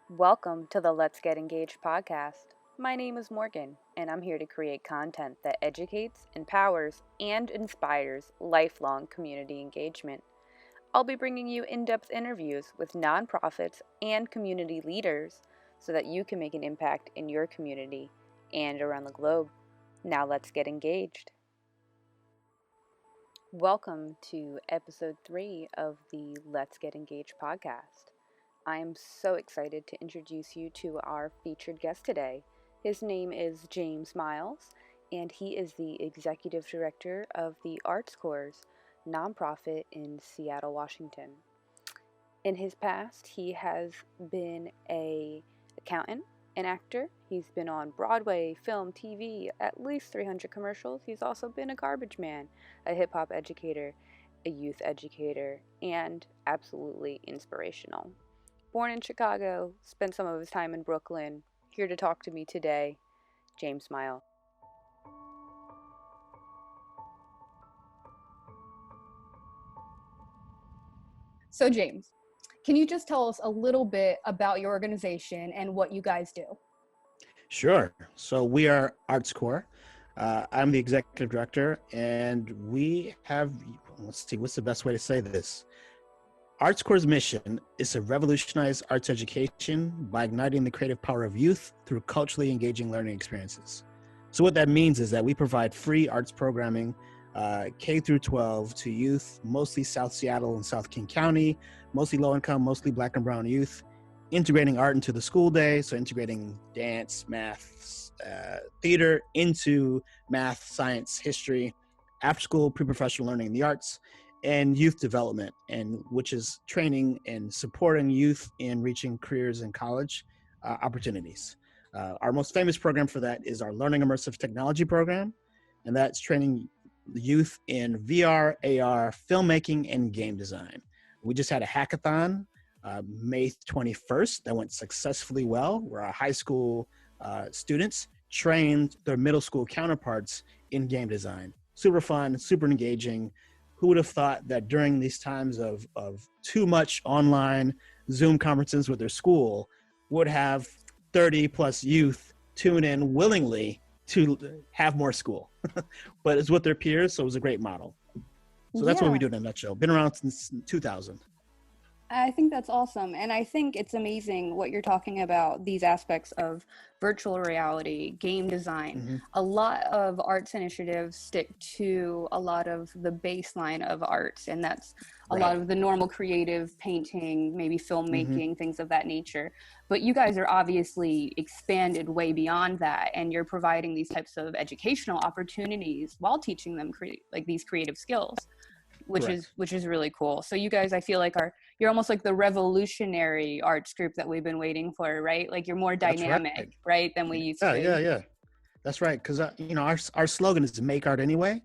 Welcome to the Let's Get Engaged podcast. My name is Morgan, and I'm here to create content that educates, empowers, and inspires lifelong community engagement. I'll be bringing you in-depth interviews with nonprofits and community leaders so that you can make an impact in your community and around the globe. Now let's get engaged. Welcome to episode 3 of the Let's Get Engaged podcast. I am so excited to introduce you to our featured guest today. His name is James Miles, and he is the Executive Director of the Arts Corps nonprofit in Seattle, Washington. In his past, he has been an accountant, an actor. He's been on Broadway, film, TV, at least 300 commercials. He's also been a garbage man, a hip-hop educator, a youth educator, and absolutely inspirational. Born in Chicago, spent some of his time in Brooklyn. Here to talk to me today, James Miles. So James, can you just tell us a little bit about your organization and what you guys do? Sure. So we are Arts Corps. I'm the executive director, and we have, let's see, what's the best way to say this? Arts Corps' mission is to revolutionize arts education by igniting the creative power of youth through culturally engaging learning experiences. So what that means is that we provide free arts programming, K through 12 to youth, mostly South Seattle and South King County, mostly low income, mostly Black and brown youth, integrating art into the school day. So integrating dance, math, theater into math, science, history, after school, pre-professional learning in the arts, and youth development, and which is training and supporting youth in reaching careers in college opportunities. Our most famous program for that is our Learning Immersive Technology program, and that's training youth in VR, AR, filmmaking, and game design. We just had a hackathon May 21st that went successfully well, where our high school students trained their middle school counterparts in game design. Super fun, super engaging. Who would have thought that during these times of too much online Zoom conferences with their school would have 30 plus youth tune in willingly to have more school, but it's with their peers. So it was a great model. So that's what we do in a nutshell. Been around since 2000. I think that's awesome. And I think it's amazing what you're talking about, these aspects of virtual reality, game design. Mm-hmm. A lot of arts initiatives stick to a lot of the baseline of arts, and that's a lot of the normal creative painting, maybe filmmaking, things of that nature. But you guys are obviously expanded way beyond that, and you're providing these types of educational opportunities while teaching them these creative skills. Which is really cool. So you guys, I feel like you're almost like the revolutionary arts group that we've been waiting for, right? Like you're more dynamic, right, than we used to. Yeah. That's right. Because our slogan is to make art anyway.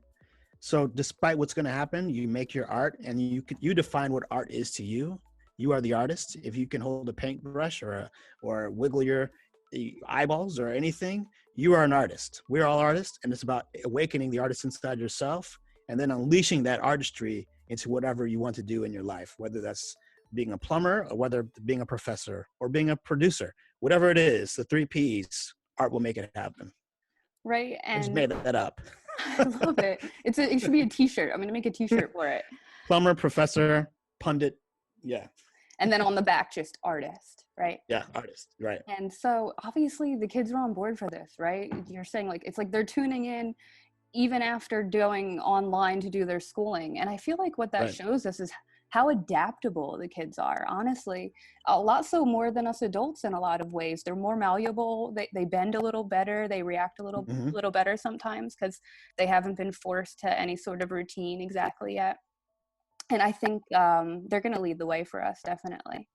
So despite what's going to happen, you make your art, and you define what art is to you. You are the artist. If you can hold a paintbrush or wiggle your eyeballs or anything, you are an artist. We're all artists, and it's about awakening the artist inside yourself, and then unleashing that artistry into whatever you want to do in your life, whether that's being a plumber or whether being a professor or being a producer, whatever it is, the 3 Ps, art will make it happen. Right. And I just made that up. I love it. It should be a t-shirt. I'm going to make a t-shirt for it. Plumber, professor, pundit. Yeah. And then on the back, just artist, right? Yeah, artist, right. And so obviously the kids are on board for this, right? You're saying it's like they're tuning in even after going online to do their schooling. And I feel like what that shows us is how adaptable the kids are, honestly. A lot so more than us adults in a lot of ways. They're more malleable. They bend a little better. They react a little better sometimes because they haven't been forced to any sort of routine exactly yet. And I think they're going to lead the way for us, definitely.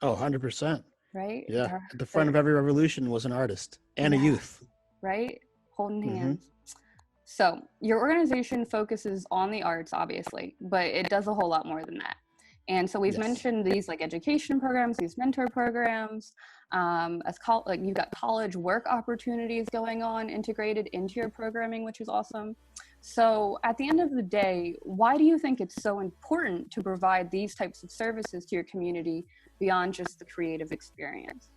Oh, 100%. Right? Yeah. At the front of every revolution was an artist and a youth. Right? Holding hands. So your organization focuses on the arts, obviously, but it does a whole lot more than that. And so we've mentioned these education programs, these mentor programs, you've got college work opportunities going on integrated into your programming, which is awesome. So at the end of the day, why do you think it's so important to provide these types of services to your community beyond just the creative experience?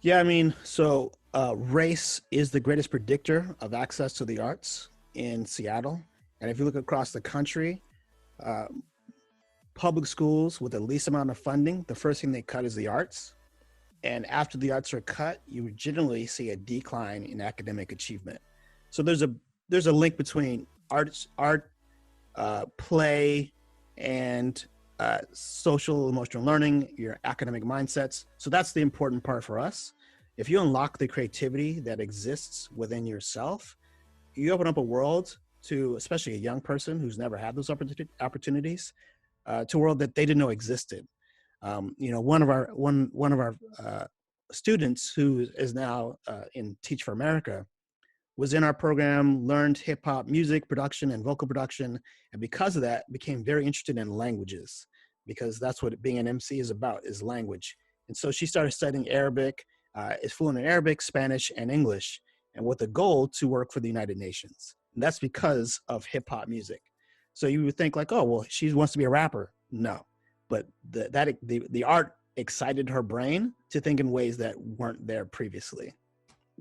Yeah, I mean, so race is the greatest predictor of access to the arts in Seattle. And if you look across the country, uh, public schools with the least amount of funding, the first thing they cut is the arts. And after the arts are cut, you generally see a decline in academic achievement. So there's a link between art, play, and social emotional learning, your academic mindsets. So that's the important part for us. If you unlock the creativity that exists within yourself, you open up a world to, especially a young person who's never had those opportunities, to a world that they didn't know existed. One of our students who is now in Teach for America was in our program, learned hip hop music production and vocal production, and because of that, became very interested in languages, because that's what being an MC is about, is language. And so she started studying Arabic, is fluent in Arabic, Spanish, and English, and with the goal to work for the United Nations. And that's because of hip hop music. So you would think like, oh, well, she wants to be a rapper. No, but the art excited her brain to think in ways that weren't there previously.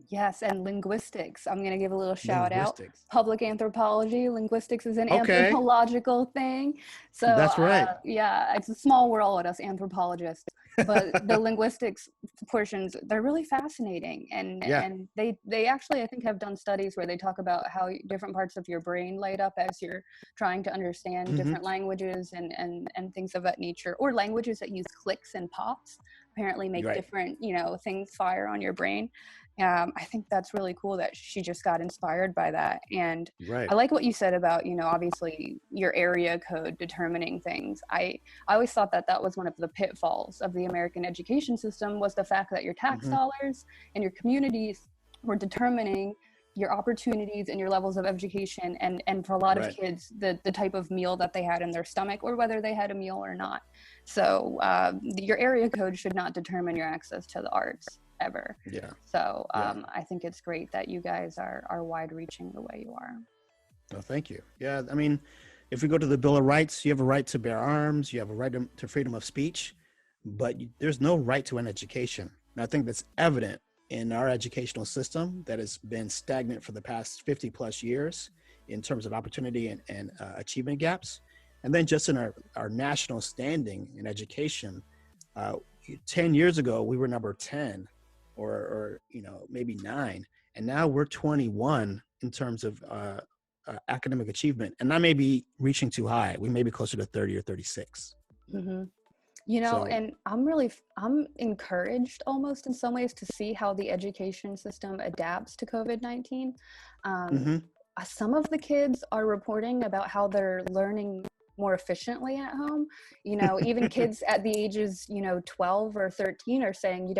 Yes, and linguistics. I'm going to give a little shout out. Linguistics. Public anthropology. Linguistics is an Okay, anthropological thing. So, that's right. yeah, it's a small world, us anthropologists. But the linguistics portions, they're really fascinating. And Yeah. and they actually, I think, have done studies where they talk about how different parts of your brain light up as you're trying to understand Hmm. different languages and things of that nature, or languages that use clicks and pops apparently make Right. different, things fire on your brain. I think that's really cool that she just got inspired by that. And Right. I like what you said about, obviously your area code determining things. I always thought that that was one of the pitfalls of the American education system, was the fact that your tax Hmm. dollars and your communities were determining your opportunities and your levels of education, and for a lot of Right. kids, the type of meal that they had in their stomach, or whether they had a meal or not. So your area code should not determine your access to the arts ever. Yeah. So Yeah. I think it's great that you guys are wide reaching the way you are. No, thank you. Yeah. I mean, if we go to the Bill of Rights, you have a right to bear arms, you have a right to freedom of speech, but there's no right to an education. And I think that's evident in our educational system that has been stagnant for the past 50 plus years in terms of opportunity and achievement gaps. And then just in our national standing in education, uh, 10 years ago, we were number 10 or maybe 9. And now we're 21 in terms of academic achievement. And I may be reaching too high. We may be closer to 30 or 36. Mm-hmm. So, And I'm encouraged almost in some ways to see how the education system adapts to COVID-19. Um, hmm. some of the kids are reporting about how they're learning more efficiently at home. Even kids at the ages, 12 or 13 are saying,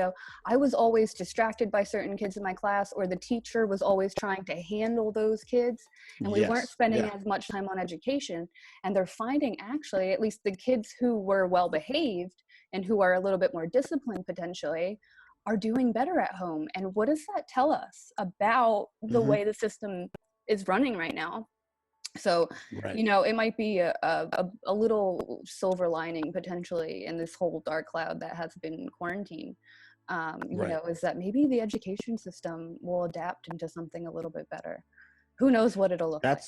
I was always distracted by certain kids in my class, or the teacher was always trying to handle those kids, and we weren't Yes. spending Yeah. as much time on education. And they're finding, actually, at least the kids who were well behaved and who are a little bit more disciplined potentially, are doing better at home. And what does that tell us about the Hmm. way the system is running right now? So, Right. it might be a little silver lining potentially in this whole dark cloud that has been quarantine. Right. Is that maybe the education system will adapt into something a little bit better. Who knows what it'll look like,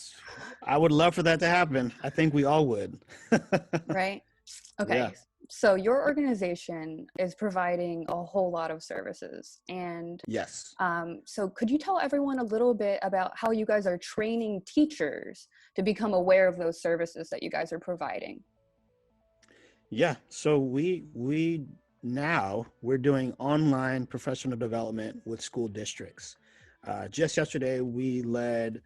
I would love for that to happen. I think we all would. right? Yeah. Okay, so your organization is providing a whole lot of services, and Yes. so could you tell everyone a little bit about how you guys are training teachers to become aware of those services that you guys are providing? Yeah. So we're doing online professional development with school districts. Just yesterday, we led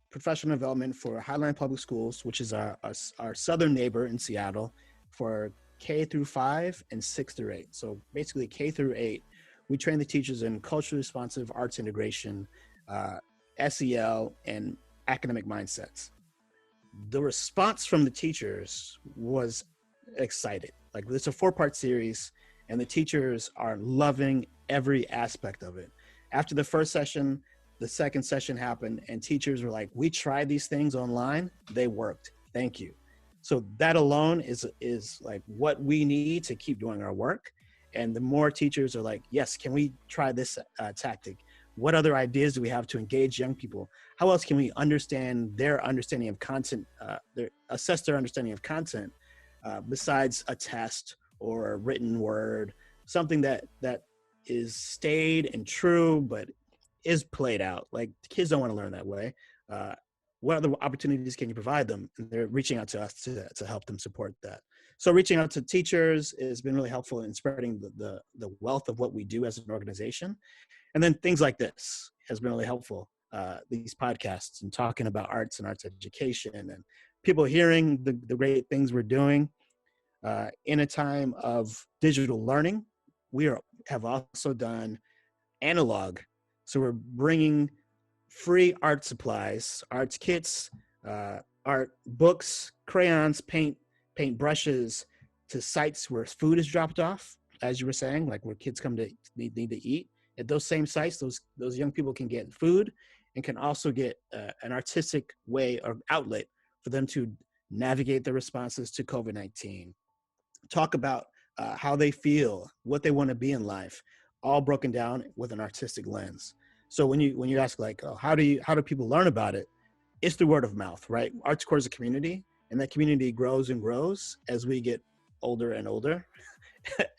professional development for Highline Public Schools, which is our southern neighbor in Seattle, for K through 5 and 6 through 8. So basically K through 8, we train the teachers in culturally responsive arts integration, SEL, and academic mindsets. The response from the teachers was excited. Like, it's a 4-part series, and the teachers are loving every aspect of it. After the first session, the second session happened, and teachers were like, we tried these things online, they worked, thank you. So that alone is like what we need to keep doing our work. And the more teachers are like, yes, can we try this tactic? What other ideas do we have to engage young people? How else can we understand their understanding of content, assess their understanding of content besides a test or a written word, something that is staid and true, but is played out. Like, kids don't want to learn that way. What other opportunities can you provide them? And they're reaching out to us to help them support that. So reaching out to teachers has been really helpful in spreading the wealth of what we do as an organization. And then things like this has been really helpful. These podcasts and talking about arts and arts education, and people hearing the great things we're doing in a time of digital learning. Have also done analog. So we're bringing free art supplies, arts kits, art books, crayons, paint brushes to sites where food is dropped off, as you were saying, like where kids come to need to eat. At those same sites, those young people can get food and can also get an artistic way or outlet for them to navigate their responses to COVID-19. Talk about how they feel, what they want to be in life, all broken down with an artistic lens. So when you ask like, oh, how do people learn about it? It's through word of mouth, right? Arts Core is a community, and that community grows and grows as we get older and older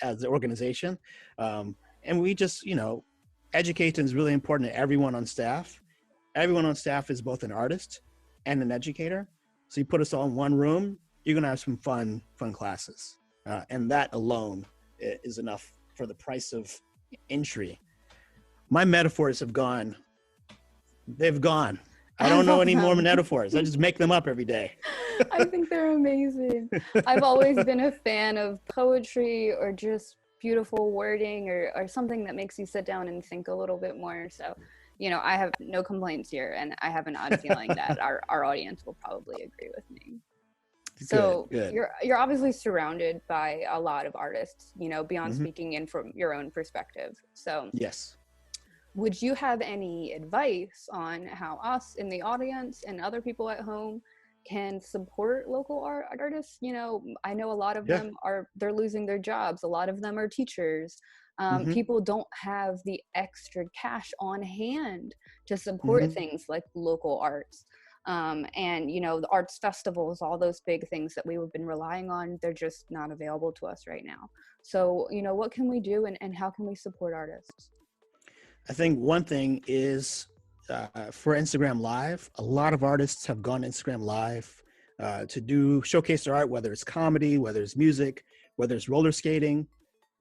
as an organization. And we just, education is really important to everyone on staff. Everyone on staff is both an artist and an educator. So you put us all in one room, you're gonna have some fun classes. And that alone is enough for the price of entry. My metaphors have gone. They've gone. I don't know any more metaphors. I just make them up every day. I think they're amazing. I've always been a fan of poetry or just beautiful wording or something that makes you sit down and think a little bit more. So, I have no complaints here, and I have an odd feeling that our audience will probably agree with me. So good. You're obviously surrounded by a lot of artists, beyond speaking in from your own perspective. So yes. Would you have any advice on how us in the audience and other people at home can support local artists? I know a lot of them they're losing their jobs. A lot of them are teachers. People don't have the extra cash on hand to support things like local arts. And the arts festivals, all those big things that we've been relying on, they're just not available to us right now. So, what can we do and how can we support artists? I think one thing is for Instagram Live, a lot of artists have gone Instagram Live to showcase their art, whether it's comedy, whether it's music, whether it's roller skating.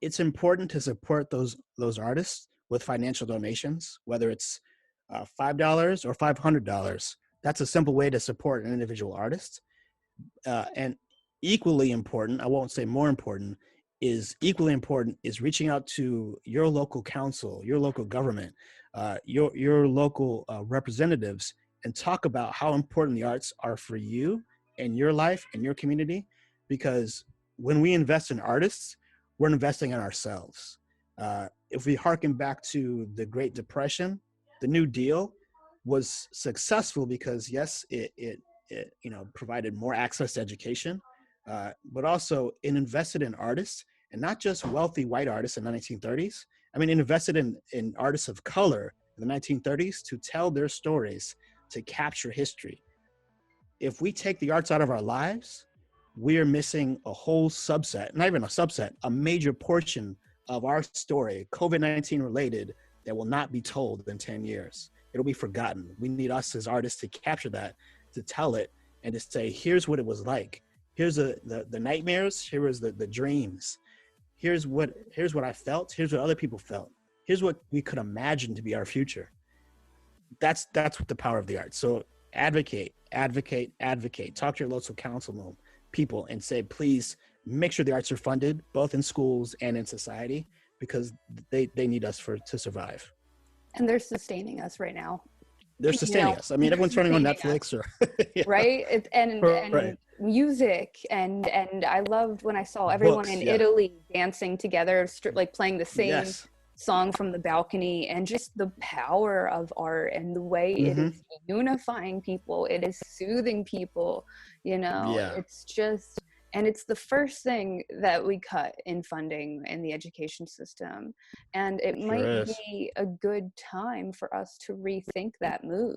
It's important to support those artists with financial donations, whether it's $5 or $500. That's a simple way to support an individual artist. And equally important, I won't say more important, is reaching out to your local council, your local government, your local representatives, and talk about how important the arts are for you and your life and your community. Because when we invest in artists, we're investing in ourselves. If we harken back to the Great Depression, the New Deal was successful because yes, it provided more access to education, but also it invested in artists, and not just wealthy white artists in the 1930s. I mean, it invested in artists of color in the 1930s to tell their stories, to capture history. If we take the arts out of our lives, we are missing a whole subset, not even a subset, a major portion of our story, COVID-19 related, that will not be told in 10 years. It'll be forgotten. We need us as artists to capture that, to tell it, and to say, here's what it was like. Here's the nightmares, here was the dreams. Here's what I felt, here's what other people felt. Here's what we could imagine to be our future. That's what the power of the arts. So advocate. Talk to your local council people and say, please make sure the arts are funded, both in schools and in society, because they need us to survive. And they're sustaining us right now. They're sustaining us. I mean, everyone's turning on Netflix or right. And music and I loved when I saw everyone in Italy dancing together, like playing the same song from the balcony, and just the power of art and the way it is unifying people. It is soothing people. It's just, And it's the first thing that we cut in funding in the education system. And it Sure might is. be a good time for us to rethink that move,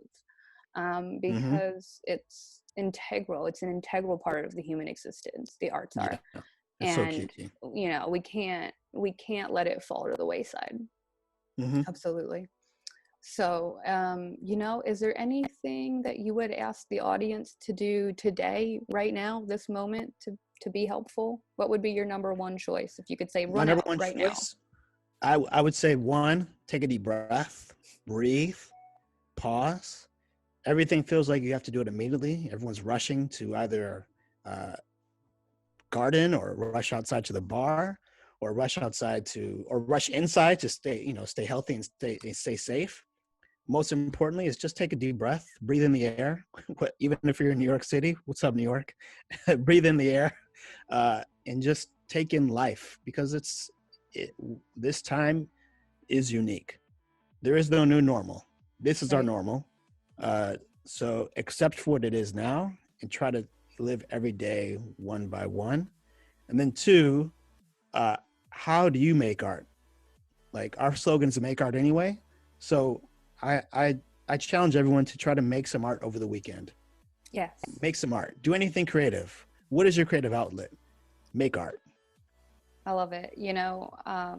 Mm-hmm. because it's integral. It's an integral part of the human existence. The arts Yeah, are. it's so And, key. we can't let it fall to the wayside. Mm-hmm. Absolutely. So, is there anything that you would ask the audience to do today, right now, this moment, to be helpful? What would be your number one choice if you could say My run number out one right now? choice, I would say one, take a deep breath, breathe, pause. Everything feels like you have to do it immediately. Everyone's rushing to either uh, garden or rush outside to the bar or rush inside to stay healthy and stay safe. Most importantly is just take a deep breath, breathe in the air. Even if you're in New York City, what's up, New York? Breathe in the air, and just take in life, because this time is unique. There is no new normal. This is our Right. normal. So accept for what it is now and try to live every day one by one. And then two, uh, how do you make art? Like, our slogan is to make art anyway. So I, I I challenge everyone to try to make some art over the weekend. Yes. Make some art. Do anything creative. What is your creative outlet? Make art. I love it.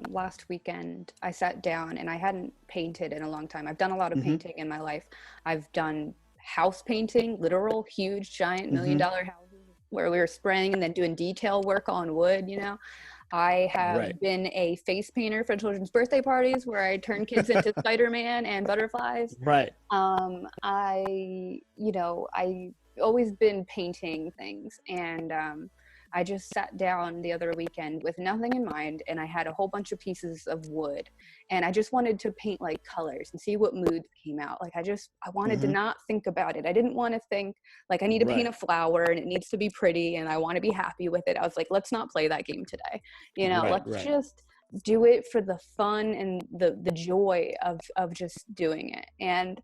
Last weekend I sat down and I hadn't painted in a long time. I've done a lot of Mm-hmm. painting in my life. I've done house painting, literal, huge, giant Mm-hmm. $1 million houses where we were spraying and then doing detail work on wood. I Right. have been a face painter for children's birthday parties where I turn kids into Spider-Man and butterflies. Right. I always been painting things, and I just sat down the other weekend with nothing in mind, and I had a whole bunch of pieces of wood, and I just wanted to paint like colors and see what moods came out. Like I wanted to Mm-hmm. not think about it. I didn't want to think like I need to paint Right. a flower and it needs to be pretty and I want to be happy with it. I was like, let's not play that game today. Right. Let's Right. just do it for the fun and the joy of just doing it. And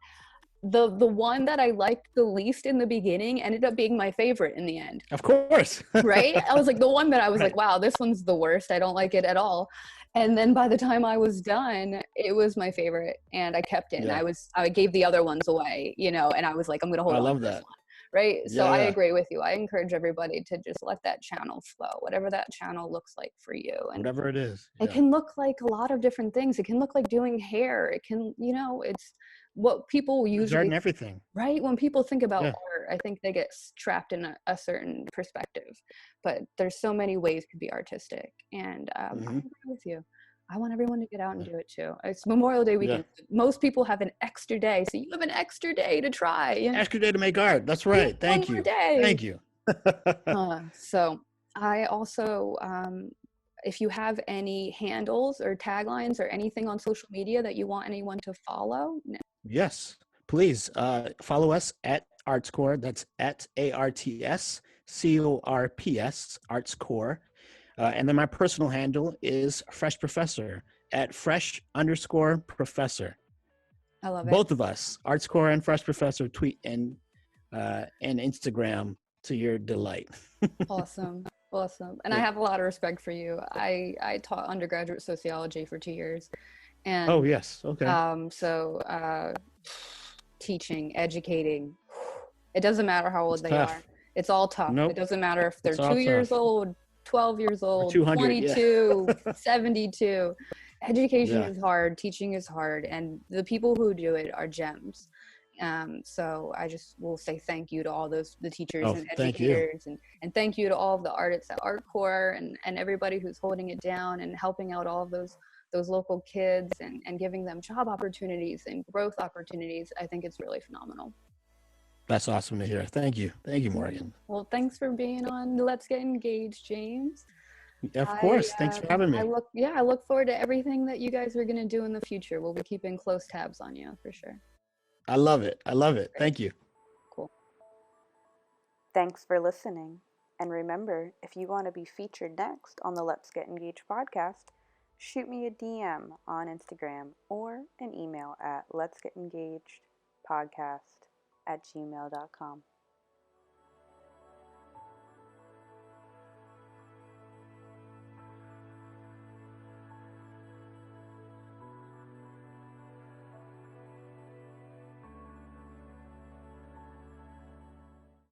the one that I liked the least in the beginning ended up being my favorite in the end. Of course. Right? I was like, the one that I was like, Right. wow, this one's the worst. I don't like it at all. And then by the time I was done, it was my favorite and I kept it. And Yeah. I gave the other ones away, and I was like, I'm gonna hold I on to love this that. one. Right. So I Yeah. agree with you. I encourage everybody to just let that channel flow, whatever that channel looks like for you. And Whatever it is. it Yeah. can look like a lot of different things. It can look like doing hair. It can, it's what people There's art in usually, everything. right? When people think about Yeah. art, I think they get trapped in a certain perspective, but there's so many ways to be artistic. And I Mm-hmm. agree with you. I want everyone to get out and do it too. It's Memorial Day Yeah. weekend. Most people have an extra day, so you have an extra day to try. Extra day to make art. That's Yeah, right. one Thank more you. day. Thank you. So I also, if you have any handles or taglines or anything on social media that you want anyone to follow. Yes, please follow us at ArtsCore. That's at ARTSCORPS, ArtsCore. And then my personal handle is Fresh Professor at fresh_professor. I love it. Both of us, ArtsCore and Fresh Professor, tweet and Instagram to your delight. Awesome. Awesome. And I Yeah. have a lot of respect for you. I taught undergraduate sociology for 2 years. Oh And yes. Okay. teaching, educating, it doesn't matter how It's old they are. tough. It's all tough. It Nope. doesn't matter if they're It's all 2 years tough. old, 12 years Or old, 200. Yeah. 22, 72. Education Yeah. is hard. Teaching is hard. And the people who do it are gems. So I just will say thank you to all the teachers Oh, and thank you. educators, and thank you to all of the artists at ArtCore and everybody who's holding it down and helping out all of those local kids and giving them job opportunities and growth opportunities. I think it's really phenomenal. That's awesome to hear. Thank you. Thank you, Morgan. Well, thanks for being on Let's Get Engaged, James. Of course. Thanks for having me. I look forward to everything that you guys are going to do in the future. We'll be keeping close tabs on you for sure. I love it. I love it. Great. Thank you. Cool. Thanks for listening. And remember, if you want to be featured next on the Let's Get Engaged podcast, shoot me a DM on Instagram or an email at letsgetengagedpodcast@gmail.com.